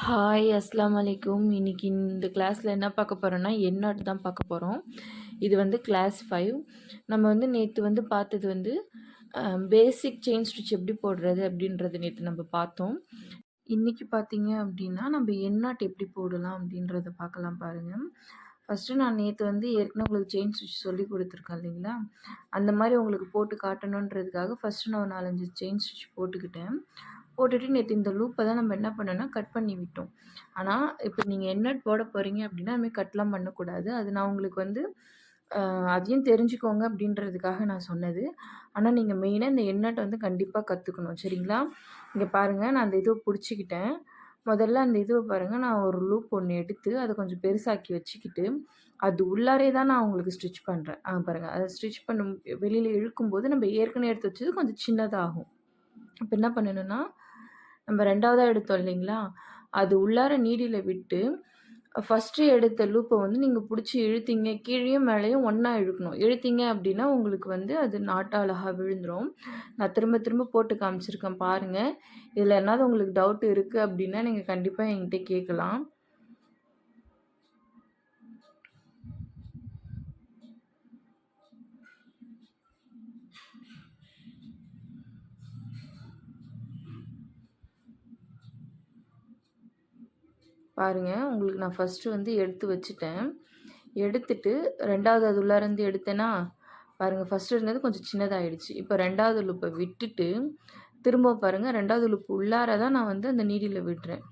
Hi அஸ்ஸலாமு அலைக்கும். இன்னைக்கு இந்த கிளாஸில் என்ன பார்க்க போகிறோன்னா எண்ணாட் தான் பார்க்க போகிறோம். இது வந்து கிளாஸ் 5. நம்ம வந்து நேற்று வந்து பார்த்தது வந்து பேசிக் செயின் ஸ்டிச் எப்படி போடுறது அப்படின்றது நேற்று நம்ம பார்த்தோம். இன்றைக்கி பார்த்தீங்க அப்படின்னா நம்ம எண்ணாட் எப்படி போடலாம் அப்படின்றத பார்க்கலாம் பாருங்கள். ஃபஸ்ட்டு நான் நேற்று வந்து ஏற்கனவே உங்களுக்கு செயின் ஸ்டிச் சொல்லி கொடுத்துருக்கேன் இல்லைங்களா, அந்த மாதிரி உங்களுக்கு போட்டு காட்டணுன்றதுக்காக ஃபஸ்ட்டு நான் 4-5 செயின் ஸ்டிச் போட்டுட்டு நேற்று இந்த லூப்பை தான் நம்ம என்ன பண்ணோன்னா கட் பண்ணி விட்டோம். ஆனால் இப்போ நீங்கள் எண்ணாட் போட போகிறீங்க அப்படின்னா அதுமாதிரி கட்லாம் பண்ணக்கூடாது. அது நான் உங்களுக்கு வந்து அதையும் தெரிஞ்சுக்கோங்க அப்படின்றதுக்காக நான் சொன்னது. ஆனால் நீங்கள் மெயினாக இந்த எண்ணாட் வந்து கண்டிப்பாக கற்றுக்கணும், சரிங்களா? இங்கே பாருங்கள், நான் அந்த இதுவை பிடிச்சிக்கிட்டேன். முதல்ல அந்த இதுவை பாருங்கள், நான் ஒரு லூப் ஒன்று எடுத்து அதை கொஞ்சம் பெருசாக்கி வச்சுக்கிட்டு அது உள்ளாரே தான் நான் உங்களுக்கு ஸ்டிச் பண்ணுறேன். பாருங்கள், அதை ஸ்டிச் பண்ணும் வெளியில் இழுக்கும்போது நம்ம ஏற்கனவே எடுத்து வச்சது கொஞ்சம் சின்னதாகும். இப்போ என்ன பண்ணணுன்னா, நம்ம 2வதாக எடுத்தோம் இல்லைங்களா, அது உள்ளார நீடியில் விட்டு ஃபஸ்ட்டு எடுத்த லூப்பை வந்து நீங்கள் பிடிச்சி இழுத்தீங்க, கீழேயும் மேலேயும் ஒன்றா இழுக்கணும். இழுத்தீங்க அப்படின்னா உங்களுக்கு வந்து அது நாட்டா அழகாக விழுந்துடும். நான் திரும்ப திரும்ப போட்டு காமிச்சிருக்கேன் பாருங்கள். இதில் என்னாவது உங்களுக்கு டவுட் இருக்குது அப்படின்னா நீங்கள் கண்டிப்பாக என்கிட்ட கேட்கலாம். பாருங்கள், உங்களுக்கு நான் ஃபஸ்ட்டு வந்து எடுத்து வச்சுட்டேன். எடுத்துட்டு 2வது அது உள்ளாரந்து எடுத்தேன்னா பாருங்கள், ஃபஸ்ட்டு இருந்தது கொஞ்சம் சின்னதாகிடுச்சு. இப்போ 2வது லூப்பை விட்டுட்டு திரும்ப பாருங்கள், 2வது லூப் உள்ளார தான் நான் வந்து அந்த நீடியில் விடுறேன்.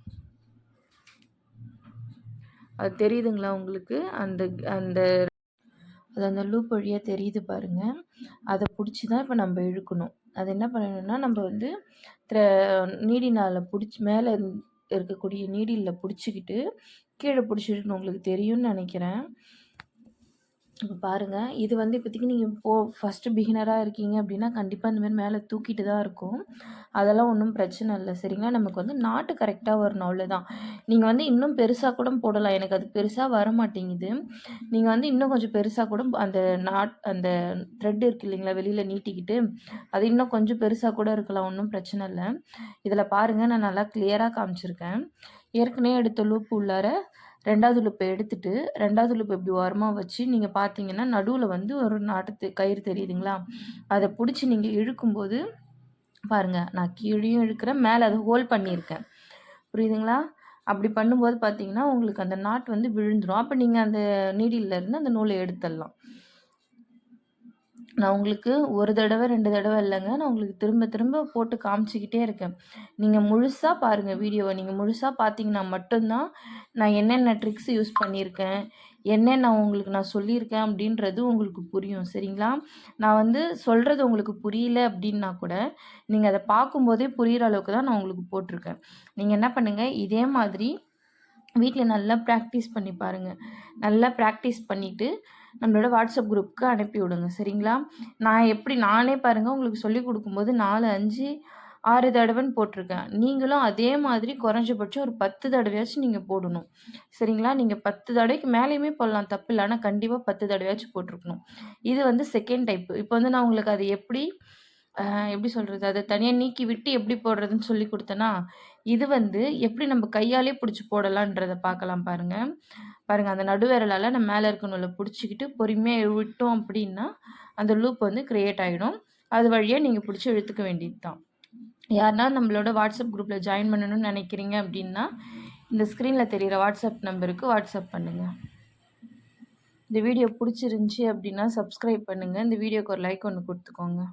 அது தெரியுதுங்களா உங்களுக்கு? அந்த அந்த அது அந்த லூப் வழியாக தெரியுது பாருங்கள். அதை பிடிச்சி தான் இப்போ நம்ம இழுக்கணும். அது என்ன பண்ணணும்னா நம்ம வந்து நீடினால் பிடிச்சி மேலே இருக்கக்கூடிய நீடிலில் பிடிச்சிக்கிட்டு கீழே பிடிச்சிருக்கணும். உங்களுக்கு தெரியும்னு நினைக்கிறேன். இப்போ பாருங்கள், இது வந்து இப்போதைக்கு நீங்கள் ஃபஸ்ட்டு பிகினராக இருக்கீங்க அப்படின்னா கண்டிப்பாக இந்தமாதிரி மேலே தூக்கிட்டு தான் இருக்கும். அதெல்லாம் ஒன்றும் பிரச்சனை இல்லை, சரிங்களா? நமக்கு வந்து நாட்டு கரெக்டாக வரணும், அவ்வளோதான். நீங்கள் வந்து இன்னும் பெருசாக கூட போடலாம். எனக்கு அது பெருசாக வர மாட்டேங்குது. நீங்கள் வந்து இன்னும் கொஞ்சம் பெருசாக கூட அந்த த்ரெட் இருக்குது இல்லைங்களா, வெளியில் நீட்டிக்கிட்டு அது இன்னும் கொஞ்சம் பெருசாக கூட இருக்கலாம், ஒன்றும் பிரச்சனை இல்லை. இதில் பாருங்கள், நான் நல்லா கிளியராக காமிச்சிருக்கேன். ஏற்கனவே எடுத்த லூப் உள்ளார 2வது லூப்பை எடுத்துட்டு 2வது லூப் இப்படி ஓரமாக வச்சு நீங்கள் பார்த்தீங்கன்னா நடுவில் வந்து ஒரு கயிறு தெரியுதுங்களா, அதை பிடிச்சி நீங்கள் இழுக்கும்போது பாருங்கள், நான் கீழேயும் இழுக்கிறேன், மேலே அதை ஹோல்ட் பண்ணியிருக்கேன். புரியுதுங்களா? அப்படி பண்ணும்போது பார்த்தீங்கன்னா உங்களுக்கு அந்த நாட் வந்து விழுந்துடும். அப்போ நீங்கள் அந்த நீடிலிருந்து அந்த நூலை எடுத்துடலாம். நான் உங்களுக்கு 1 தடவை 2 தடவை இல்லைங்க, நான் உங்களுக்கு திரும்ப திரும்ப போட்டு காமிச்சிக்கிட்டே இருக்கேன். நீங்கள் முழுசாக பாருங்கள் வீடியோவை. நீங்கள் முழுசாக பார்த்தீங்கன்னா மட்டும்தான் நான் என்னென்ன ட்ரிக்ஸ் யூஸ் பண்ணியிருக்கேன், என்னென்ன உங்களுக்கு நான் சொல்லியிருக்கேன் அப்படின்றது உங்களுக்கு புரியும், சரிங்களா? நான் வந்து சொல்கிறது உங்களுக்கு புரியல அப்படின்னா கூட நீங்கள் அதை பார்க்கும்போதே புரிகிற அளவுக்கு தான் நான் உங்களுக்கு போட்டிருக்கேன். நீங்கள் என்ன பண்ணுங்கள், இதே மாதிரி வீட்டில் நல்லா ப்ராக்டிஸ் பண்ணி பாருங்கள். நல்லா ப்ராக்டிஸ் பண்ணிவிட்டு நம்மளோட வாட்ஸ்அப் குரூப்புக்கு அனுப்பி விடுங்க, சரிங்களா? நானே பாருங்கள் உங்களுக்கு சொல்லி கொடுக்கும்போது 4, 5, 6 தடவைன்னு போட்டிருக்கேன். நீங்களும் அதே மாதிரி குறைஞ்சபட்சம் ஒரு 10 தடவையாச்சும் நீங்கள் போடணும், சரிங்களா? நீங்கள் 10 தடவைக்கு மேலேயுமே போடலாம், தப்பு இல்லை. ஆனால் கண்டிப்பாக 10 தடவையாச்சும் போட்டிருக்கணும். இது வந்து செகண்ட் டைப்பு. இப்போ வந்து நான் உங்களுக்கு அது எப்படி சொல்கிறது, அதை தனியாக நீக்கி விட்டு எப்படி போடுறதுன்னு சொல்லி கொடுத்தேன்னா, இது வந்து எப்படி நம்ம கையாலே பிடிச்சி போடலான்றதை பார்க்கலாம் பாருங்கள். அந்த நடுவிரலால் நம்ம மேலே இருக்க நூலை பிடிச்சிக்கிட்டு பொறுமையாக விட்டோம் அப்படின்னா அந்த லூப் வந்து க்ரியேட் ஆகிடும். அது வழியாக நீங்கள் பிடிச்சி இழுத்துக்க வேண்டியது தான். யாருன்னா நம்மளோட வாட்ஸ்அப் குரூப்பில் ஜாயின் பண்ணணும்னு நினைக்கிறீங்க அப்படின்னா இந்த ஸ்க்ரீனில் தெரிகிற வாட்ஸ்அப் நம்பருக்கு வாட்ஸ்அப் பண்ணுங்கள். இந்த வீடியோ பிடிச்சிருந்துச்சி அப்படின்னா சப்ஸ்கிரைப் பண்ணுங்கள். இந்த வீடியோக்கு ஒரு லைக் ஒன்று கொடுத்துக்கோங்க.